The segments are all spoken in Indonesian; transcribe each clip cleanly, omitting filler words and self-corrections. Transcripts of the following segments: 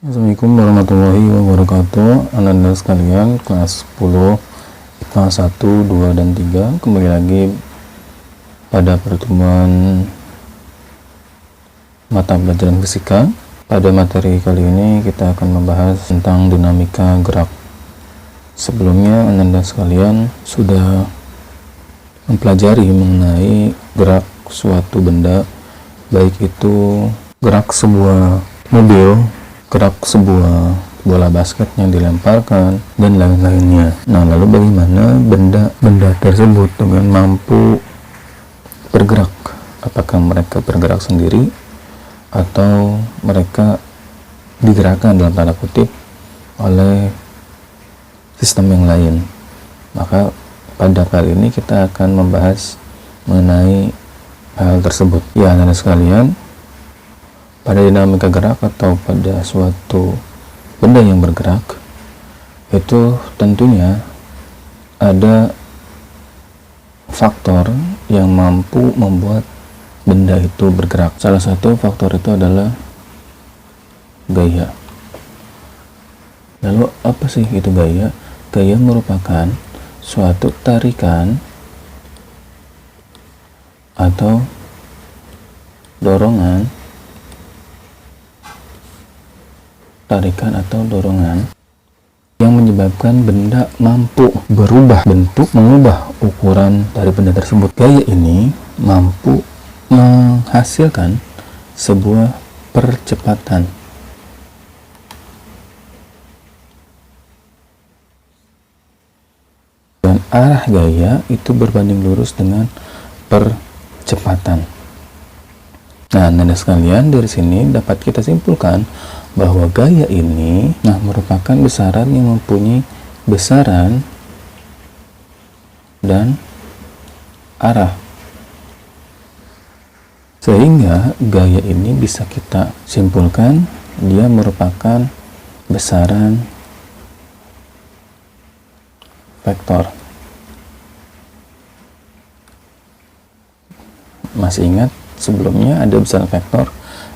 Assalamualaikum warahmatullahi wabarakatuh. Anak-anak sekalian, kelas 10 IPA 1, 2, dan 3, kembali lagi pada pertemuan mata pelajaran fisika. Pada materi kali ini kita akan membahas tentang dinamika gerak. Sebelumnya anak-anak sekalian sudah mempelajari mengenai gerak suatu benda, baik itu gerak sebuah mobil, gerak sebuah bola basket yang dilemparkan, dan lain-lainnya. Nah, lalu bagaimana benda tersebut dengan mampu bergerak? Apakah mereka bergerak sendiri atau mereka digerakkan dalam tanda kutip oleh sistem yang lain? Maka pada kali ini kita akan membahas mengenai hal tersebut. Ya, anak-anak sekalian, pada dinamika gerak atau pada suatu benda yang bergerak, itu tentunya ada faktor yang mampu membuat benda itu bergerak. Salah satu faktor itu adalah gaya. Lalu apa sih itu gaya? Gaya merupakan suatu tarikan atau dorongan yang menyebabkan benda mampu berubah bentuk, mengubah ukuran dari benda tersebut. Gaya ini mampu menghasilkan sebuah percepatan. Dan arah gaya itu berbanding lurus dengan percepatan. Nah, anak-anak sekalian, dari sini dapat kita simpulkan bahwa gaya ini merupakan besaran yang mempunyai besaran dan arah, sehingga gaya ini bisa kita simpulkan dia merupakan besaran vektor. Masih ingat sebelumnya ada besaran vektor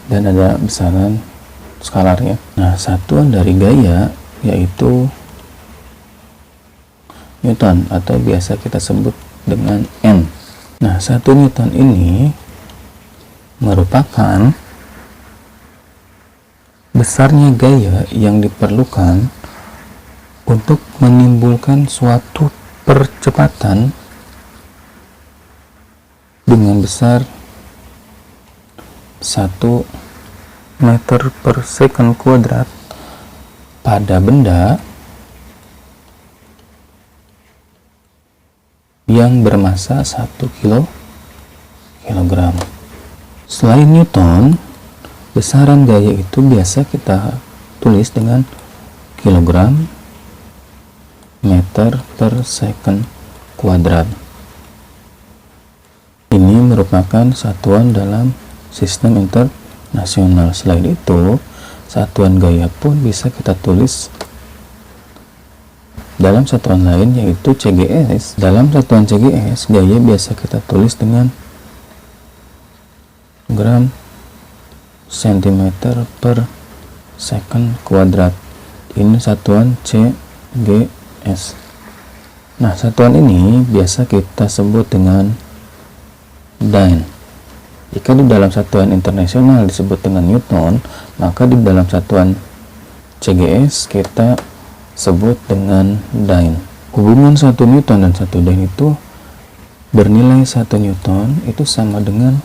dan ada besaran skalar ya. Nah, satuan dari gaya yaitu Newton atau biasa kita sebut dengan N. Nah, 1 Newton ini merupakan besarnya gaya yang diperlukan untuk menimbulkan suatu percepatan dengan besar 1 meter per second kuadrat pada benda yang bermassa 1 kilogram. Selain Newton, besaran gaya itu biasa kita tulis dengan kilogram meter per second kuadrat. Ini merupakan satuan dalam sistem internasional. Selain itu, satuan gaya pun bisa kita tulis dalam satuan lain yaitu CGS. Dalam satuan CGS, gaya biasa kita tulis dengan gram centimeter per second kuadrat. Ini satuan CGS. Nah, satuan ini biasa kita sebut dengan Dyne. Jika di dalam satuan internasional disebut dengan Newton, maka di dalam satuan CGS kita sebut dengan Dyne. Hubungan 1 Newton dan 1 Dyne itu bernilai 1 Newton itu sama dengan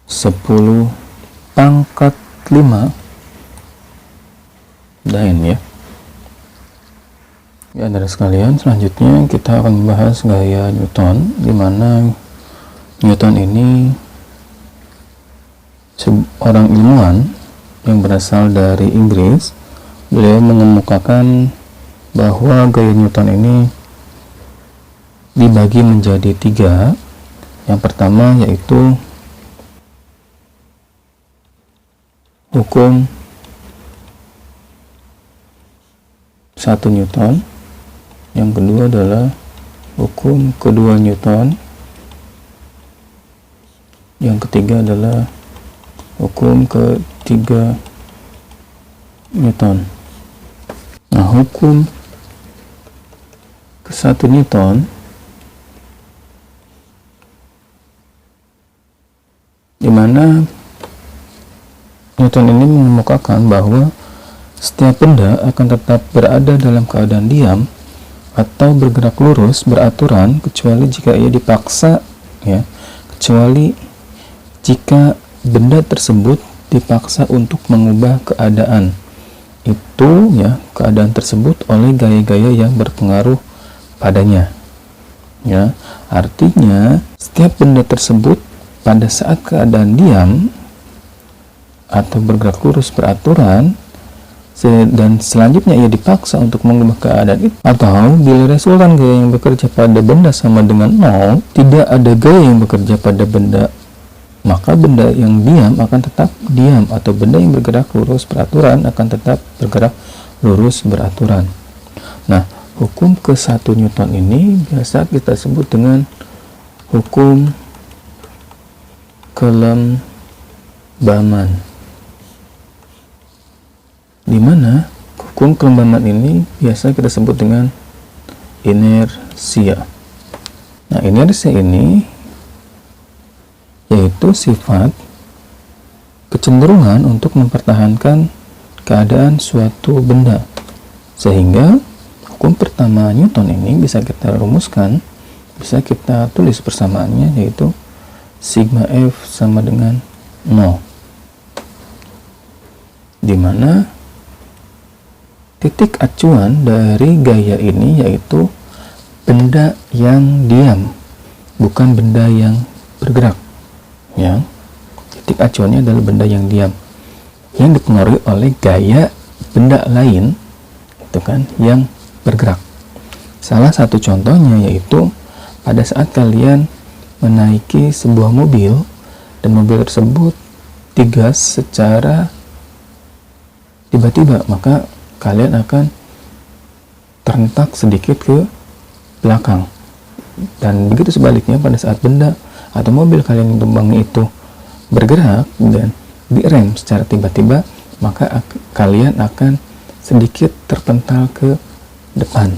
10 pangkat 5 Dyne ya. Ya, dari sekalian, selanjutnya kita akan membahas gaya Newton, di mana Newton ini seorang ilmuwan yang berasal dari Inggris. Beliau mengemukakan bahwa gaya Newton ini dibagi menjadi 3. Yang pertama yaitu hukum 1 Newton. Yang kedua adalah hukum kedua Newton. Yang ketiga adalah hukum 3 Newton. Nah, hukum ke-1 Newton di mana Newton ini mengemukakan bahwa setiap benda akan tetap berada dalam keadaan diam atau bergerak lurus beraturan kecuali jika ia dipaksa, ya, kecuali jika benda tersebut dipaksa untuk mengubah keadaan itu, ya, keadaan tersebut oleh gaya-gaya yang berpengaruh padanya, ya. Artinya setiap benda tersebut pada saat keadaan diam atau bergerak lurus beraturan dan selanjutnya ia dipaksa untuk mengubah keadaan itu, atau bila resultan gaya yang bekerja pada benda sama dengan 0, tidak ada gaya yang bekerja pada benda, maka benda yang diam akan tetap diam, atau benda yang bergerak lurus beraturan akan tetap bergerak lurus beraturan. Nah, hukum ke-1 Newton ini biasa kita sebut dengan hukum kelembaman, di mana hukum kelembaman ini biasa kita sebut dengan inersia. Nah, inersia ini yaitu sifat kecenderungan untuk mempertahankan keadaan suatu benda, sehingga hukum pertama Newton ini bisa kita rumuskan, bisa kita tulis persamaannya, yaitu sigma F sama dengan 0, di mana titik acuan dari gaya ini yaitu benda yang diam, bukan benda yang bergerak. Ya, titik acuannya adalah benda yang diam yang dipengaruhi oleh gaya benda lain, itu kan, yang bergerak. Salah satu contohnya yaitu pada saat kalian menaiki sebuah mobil dan mobil tersebut digas secara tiba-tiba, maka kalian akan terhentak sedikit ke belakang, dan begitu sebaliknya pada saat benda atau mobil kalian yang tumpangi itu bergerak dan direm secara tiba-tiba, maka kalian akan sedikit terpental ke depan.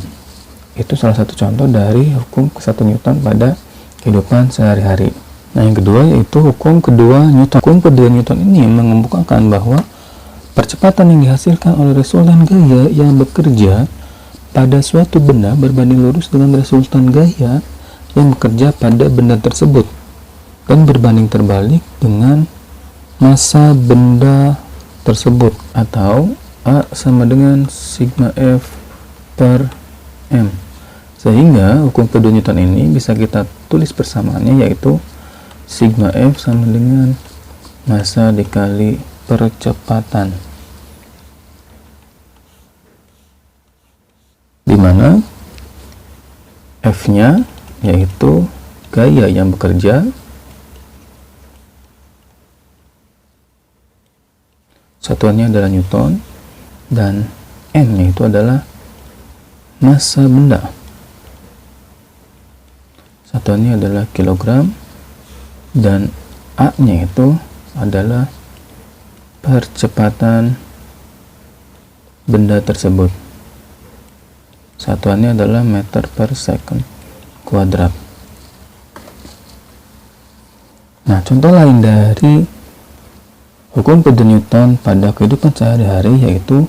Itu salah satu contoh dari hukum ke-1 Newton pada kehidupan sehari-hari. Nah, yang kedua yaitu hukum kedua Newton. Hukum kedua Newton ini mengemukakan bahwa percepatan yang dihasilkan oleh resultan gaya yang bekerja pada suatu benda berbanding lurus dengan resultan gaya yang bekerja pada benda tersebut, dan berbanding terbalik dengan massa benda tersebut, atau A sama dengan sigma F per M. Sehingga hukum kedua Newton ini bisa kita tulis persamaannya, yaitu sigma F sama dengan massa dikali percepatan, di mana F-nya yaitu gaya yang bekerja, satuannya adalah Newton, dan M-nya itu adalah massa benda, satuannya adalah kilogram, dan A-nya itu adalah percepatan benda tersebut, satuannya adalah meter per second kuadrat. Nah, contoh lain dari hukum kedua Newton pada kehidupan sehari-hari yaitu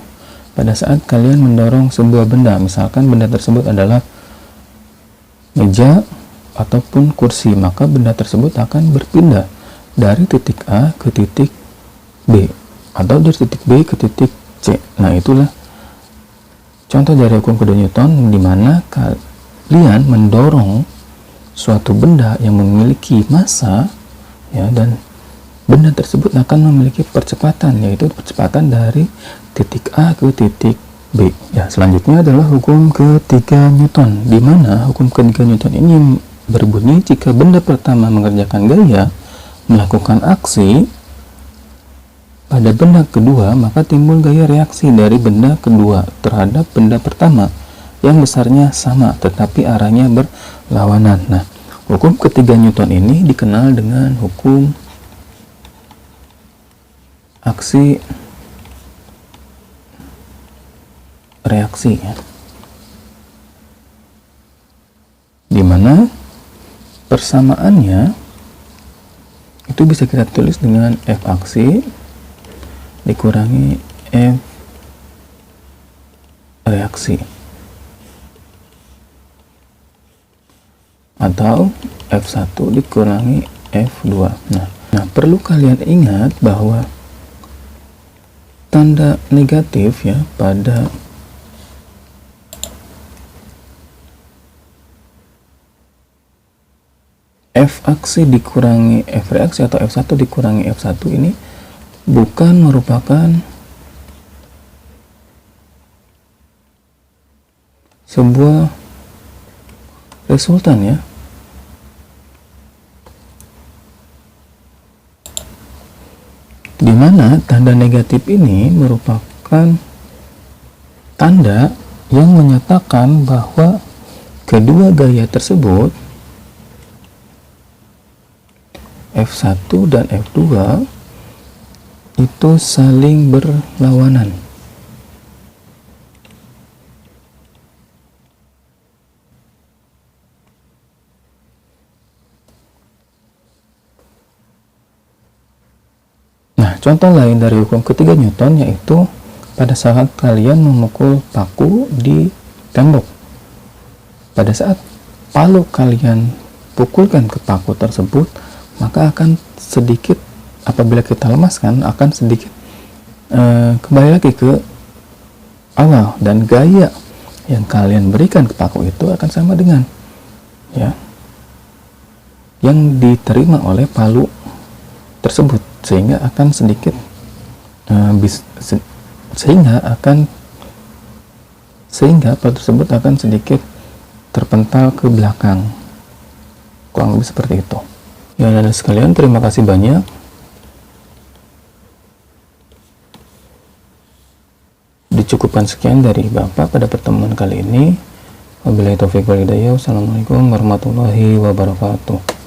pada saat kalian mendorong sebuah benda, misalkan benda tersebut adalah meja ataupun kursi, maka benda tersebut akan berpindah dari titik A ke titik B, atau dari titik B ke titik C. Nah, itulah contoh dari hukum kedua Newton, di mana kalian mendorong suatu benda yang memiliki massa, ya, dan benda tersebut akan memiliki percepatan, yaitu percepatan dari titik A ke titik B. Ya, selanjutnya adalah hukum ketiga Newton, di mana hukum ketiga Newton ini berbunyi jika benda pertama mengerjakan gaya melakukan aksi pada benda kedua, maka timbul gaya reaksi dari benda kedua terhadap benda pertama yang besarnya sama tetapi arahnya berlawanan. Nah, hukum ketiga Newton ini dikenal dengan hukum aksi reaksi ya, dimana persamaannya itu bisa kita tulis dengan F aksi dikurangi F reaksi, atau F1 dikurangi F2. Nah, perlu kalian ingat bahwa tanda negatif ya pada F aksi dikurangi F reaksi atau F1 dikurangi F1 ini bukan merupakan sebuah resultan ya, dimana tanda negatif ini merupakan tanda yang menyatakan bahwa kedua gaya tersebut F1 dan F2 itu saling berlawanan. Nah, contoh lain dari hukum ketiga Newton yaitu pada saat kalian memukul paku di tembok. Pada saat palu kalian pukulkan ke paku tersebut, maka akan sedikit, apabila kita lemaskan, akan sedikit kembali lagi ke awal, dan gaya yang kalian berikan ke paku itu akan sama dengan ya yang diterima oleh palu tersebut, sehingga akan sedikit sehingga palu tersebut akan sedikit terpental ke belakang, kurang lebih seperti itu. Ya, anak-anak sekalian, terima kasih banyak. Dicukupkan sekian dari Bapak pada pertemuan kali ini. Wabillahi taufiq wal hidayah. Wassalamualaikum warahmatullahi wabarakatuh.